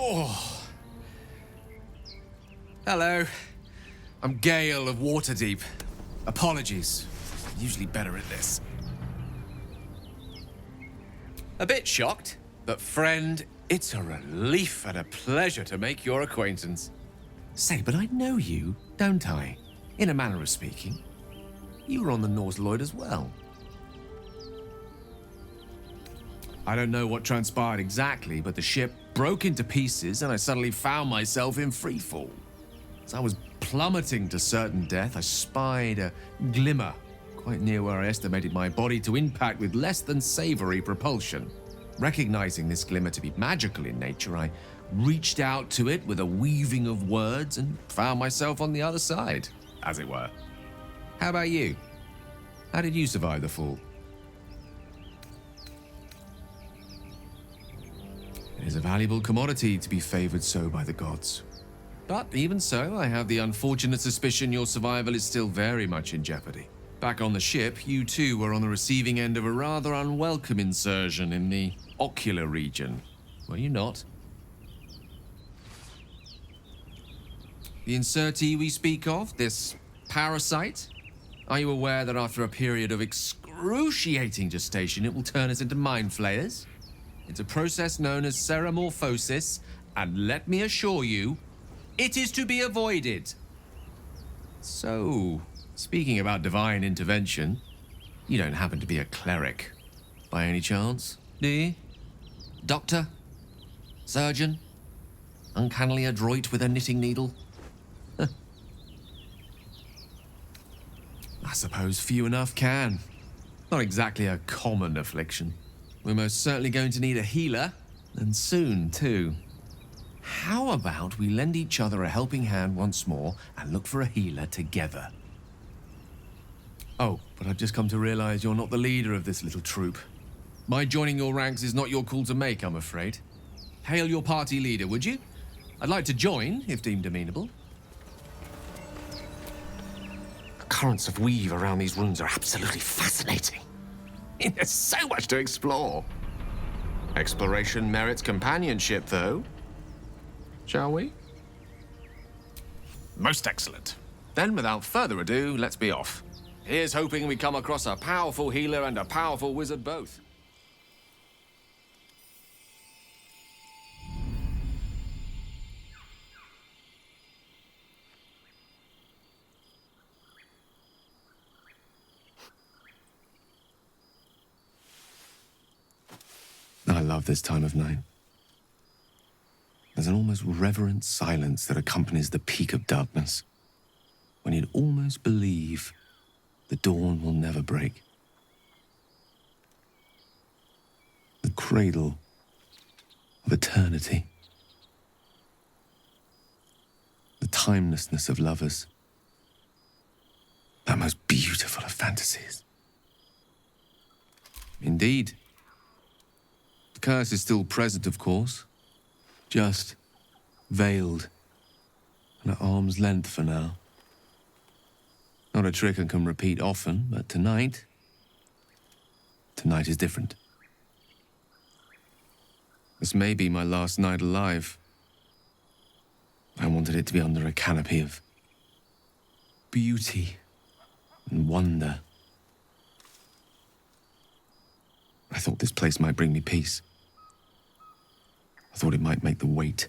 Oh. Hello. I'm Gale of Waterdeep. Apologies. I'm usually better at this. A bit shocked, but friend, it's a relief and a pleasure to make your acquaintance. Say, but I know you, don't I? In a manner of speaking. You were on the Norse Lloyd as well. I don't know what transpired exactly, but the ship broke into pieces and I suddenly found myself in freefall. As I was plummeting to certain death, I spied a glimmer quite near where I estimated my body to impact with less than savory propulsion. Recognizing this glimmer to be magical in nature, I reached out to it with a weaving of words and found myself on the other side, as it were. How about you? How did you survive the fall? It is a valuable commodity to be favored so by the gods. But even so, I have the unfortunate suspicion your survival is still very much in jeopardy. Back on the ship, you too were on the receiving end of a rather unwelcome insertion in the ocular region, were you not? The insertee we speak of, this parasite, are you aware that after a period of excruciating gestation, it will turn us into mind flayers? It's a process known as seromorphosis, and let me assure you, it is to be avoided. So, speaking about divine intervention, you don't happen to be a cleric, by any chance, do you? Doctor? Surgeon? Uncannily adroit with a knitting needle? I suppose few enough can. Not exactly a common affliction. We're most certainly going to need a healer, and soon, too. How about we lend each other a helping hand once more and look for a healer together? Oh, but I've just come to realize you're not the leader of this little troop. My joining your ranks is not your call to make, I'm afraid. Hail your party leader, would you? I'd like to join, if deemed amenable. The currents of weave around these runes are absolutely fascinating. There's so much to explore. Exploration merits companionship, though. Shall we? Most excellent. Then, without further ado, let's be off. Here's hoping we come across a powerful healer and a powerful wizard both. I love this time of night. There's an almost reverent silence that accompanies the peak of darkness, when you'd almost believe the dawn will never break. The cradle of eternity. The timelessness of lovers. That most beautiful of fantasies. Indeed. The curse is still present, of course. Just veiled and at arm's length for now. Not a trick I can repeat often, but tonight is different. This may be my last night alive. I wanted it to be under a canopy of beauty and wonder. I thought this place might bring me peace. I thought it might make the weight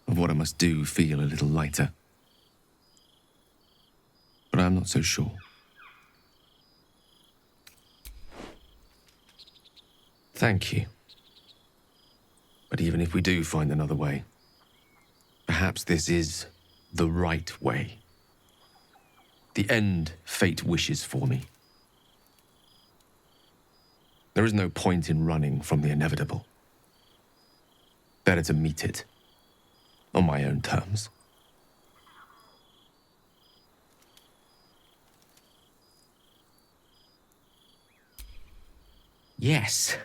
of what I must do feel a little lighter. But I'm not so sure. Thank you. But even if we do find another way, perhaps this is the right way. The end fate wishes for me. There is no point in running from the inevitable. Better to meet it on my own terms. Yes,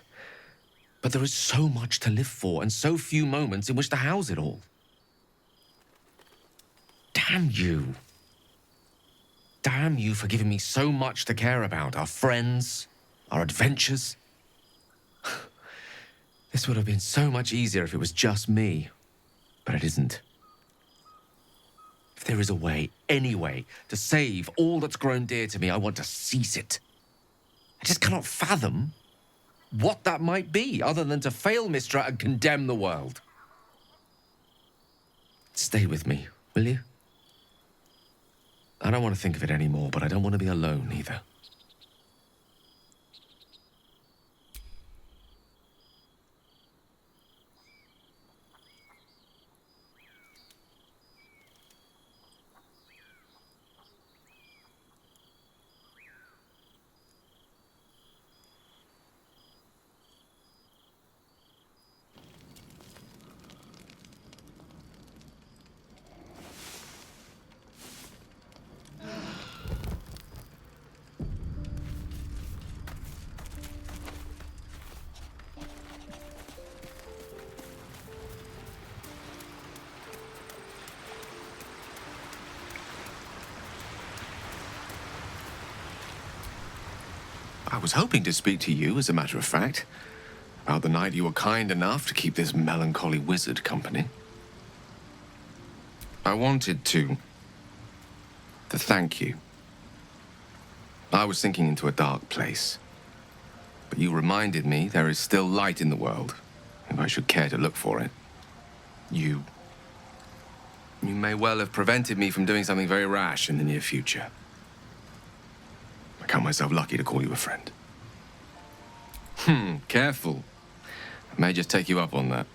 but there is so much to live for and so few moments in which to house it all. Damn you. Damn you for giving me so much to care about. Our friends, our adventures. This would have been so much easier if it was just me. But it isn't. If there is a way, any way, to save all that's grown dear to me, I want to seize it. I just cannot fathom what that might be, other than to fail Mistra and condemn the world. Stay with me, will you? I don't want to think of it anymore, but I don't want to be alone either. I was hoping to speak to you, as a matter of fact, about the night you were kind enough to keep this melancholy wizard company. I wanted to thank you. I was sinking into a dark place, but you reminded me there is still light in the world, if I should care to look for it. You may well have prevented me from doing something very rash in the near future. I count myself lucky to call you a friend. Careful. I may just take you up on that.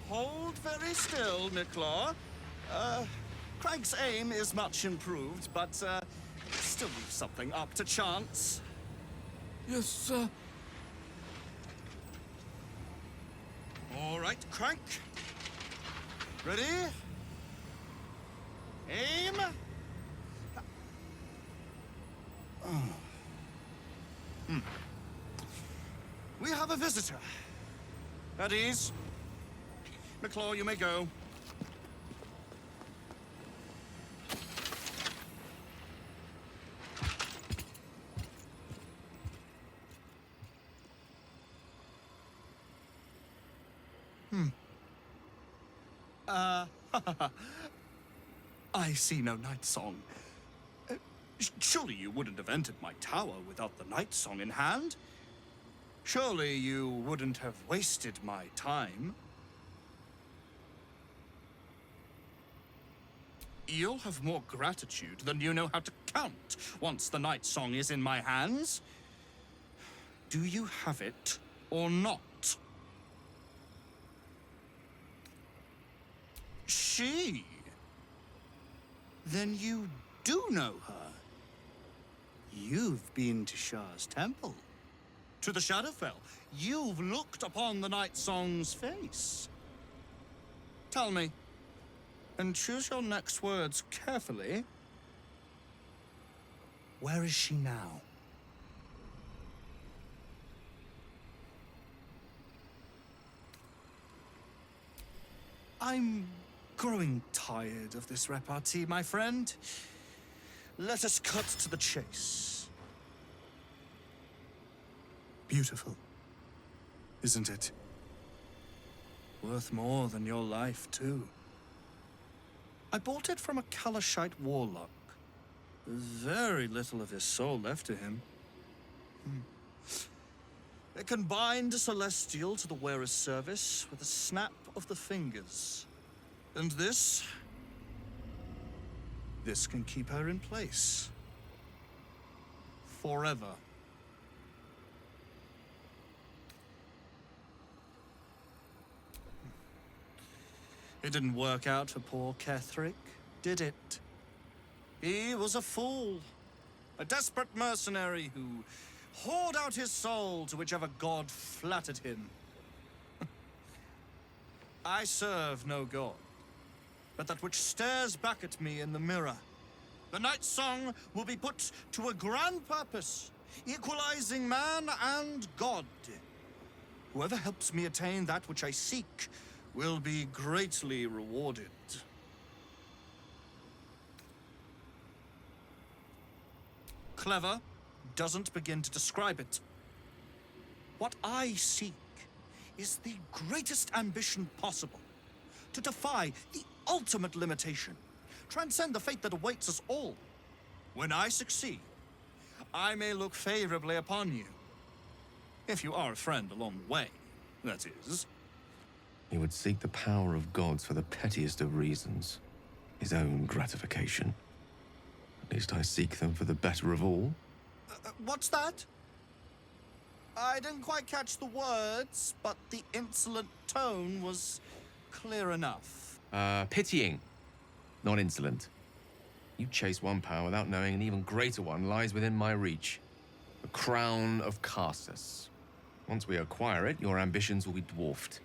Hold very still, Nicklaw. Craig's aim is much improved, but still leaves something up to chance. Yes, sir. All right, Crank. Ready? Aim. We have a visitor. At ease. Nicklaw, you may go. I see no night song. Surely you wouldn't have entered my tower without the night song in hand? Surely you wouldn't have wasted my time? You'll have more gratitude than you know how to count once the night song is in my hands. Do you have it or not? She? Then you do know her. You've been to Shah's temple. To the Shadowfell. You've looked upon the night song's face. Tell me, and choose your next words carefully. Where is she now? I'm growing tired of this repartee, my friend. Let us cut to the chase. Beautiful, isn't it? Worth more than your life, too. I bought it from a Kalashite warlock. Very little of his soul left to him. It can bind a celestial to the wearer's service with a snap of the fingers. And this can keep her in place. Forever. It didn't work out for poor Ketherick, did it? He was a fool. A desperate mercenary who poured out his soul to whichever god flattered him. I serve no god, but that which stares back at me in the mirror. The night song will be put to a grand purpose, equalizing man and god. Whoever helps me attain that which I seek will be greatly rewarded. Clever doesn't begin to describe it. What I seek is the greatest ambition possible, to defy the ultimate limitation, transcend the fate that awaits us all. When I succeed, I may look favorably upon you. If you are a friend along the way, that is. He would seek the power of gods for the pettiest of reasons. His own gratification. At least I seek them for the better of all. What's that? I didn't quite catch the words, but the insolent tone was clear enough. Pitying, not insolent. You chase one power without knowing an even greater one lies within my reach. The crown of Karsus. Once we acquire it, your ambitions will be dwarfed.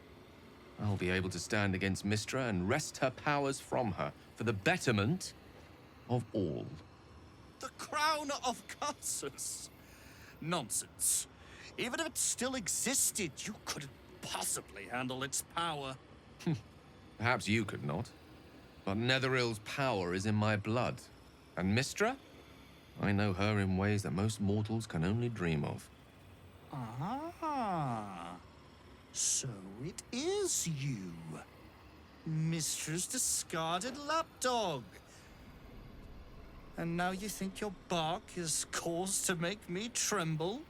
I'll be able to stand against Mystra and wrest her powers from her for the betterment of all. The crown of Karsus? Nonsense. Even if it still existed, you couldn't possibly handle its power. Perhaps you could not. But Netheril's power is in my blood. And Mystra? I know her in ways that most mortals can only dream of. Ah. So it is you. Mystra's discarded lapdog. And now you think your bark is cause to make me tremble?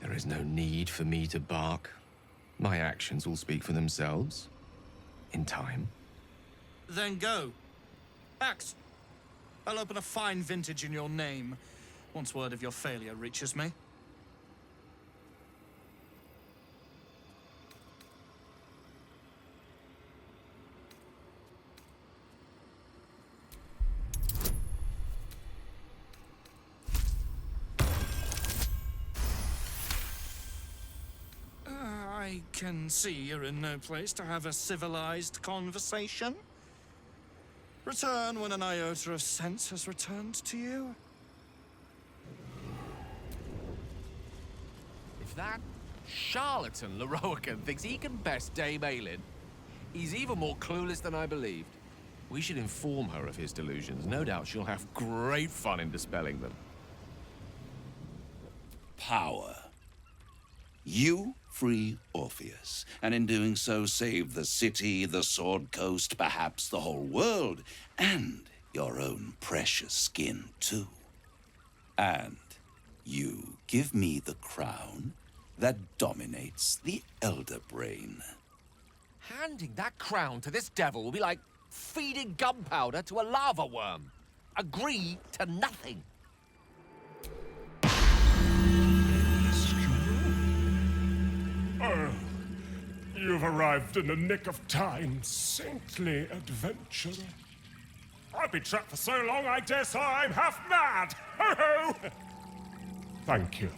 There is no need for me to bark. My actions will speak for themselves. In time. Then go. Act. I'll open a fine vintage in your name, once word of your failure reaches me. I can see you're in no place to have a civilized conversation. Return when an iota of sense has returned to you. If that charlatan Leroican thinks he can best Dame Aelin, he's even more clueless than I believed. We should inform her of his delusions. No doubt she'll have great fun in dispelling them. Power. You free Orpheus, and in doing so save the city, the Sword Coast, perhaps the whole world, and your own precious skin too. And you give me the crown that dominates the Elder Brain. Handing that crown to this devil will be like feeding gunpowder to a lava worm. Agree to nothing. Oh, you've arrived in the nick of time, saintly adventurer. I've been trapped for so long, I dare say I'm half mad! Ho-ho! Thank you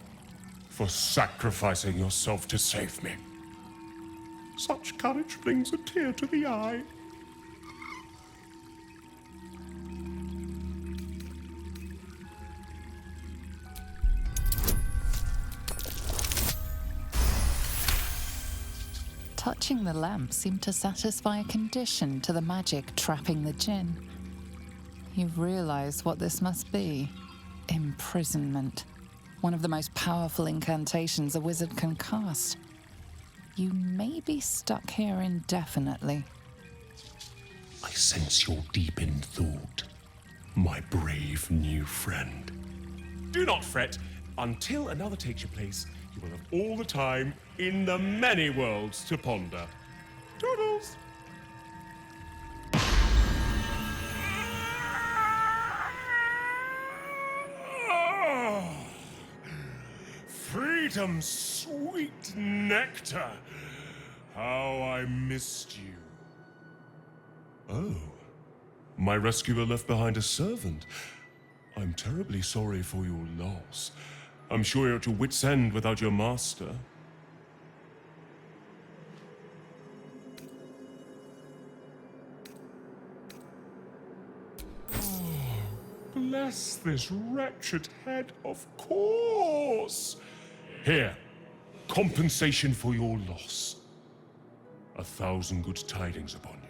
for sacrificing yourself to save me. Such courage brings a tear to the eye. Touching the lamp seemed to satisfy a condition to the magic trapping the djinn. You've realized what this must be. Imprisonment. One of the most powerful incantations a wizard can cast. You may be stuck here indefinitely. I sense you're deep in thought, my brave new friend. Do not fret. Until another takes your place, you will have all the time in the many worlds to ponder. Toodles! Oh, freedom's sweet nectar. How I missed you. Oh, my rescuer left behind a servant. I'm terribly sorry for your loss. I'm sure you're at your wit's end without your master. Oh, bless this wretched head, of course. Here, compensation for your loss. 1,000 good tidings upon you.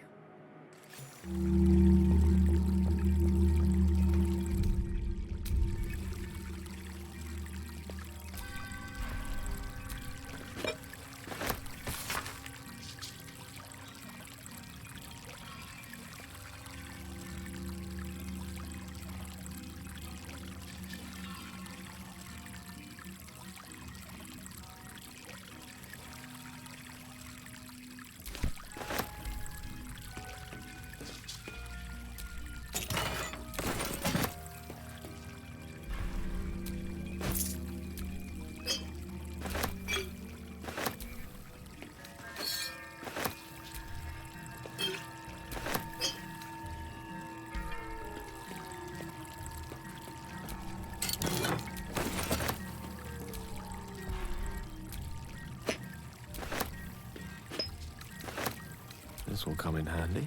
This will come in handy.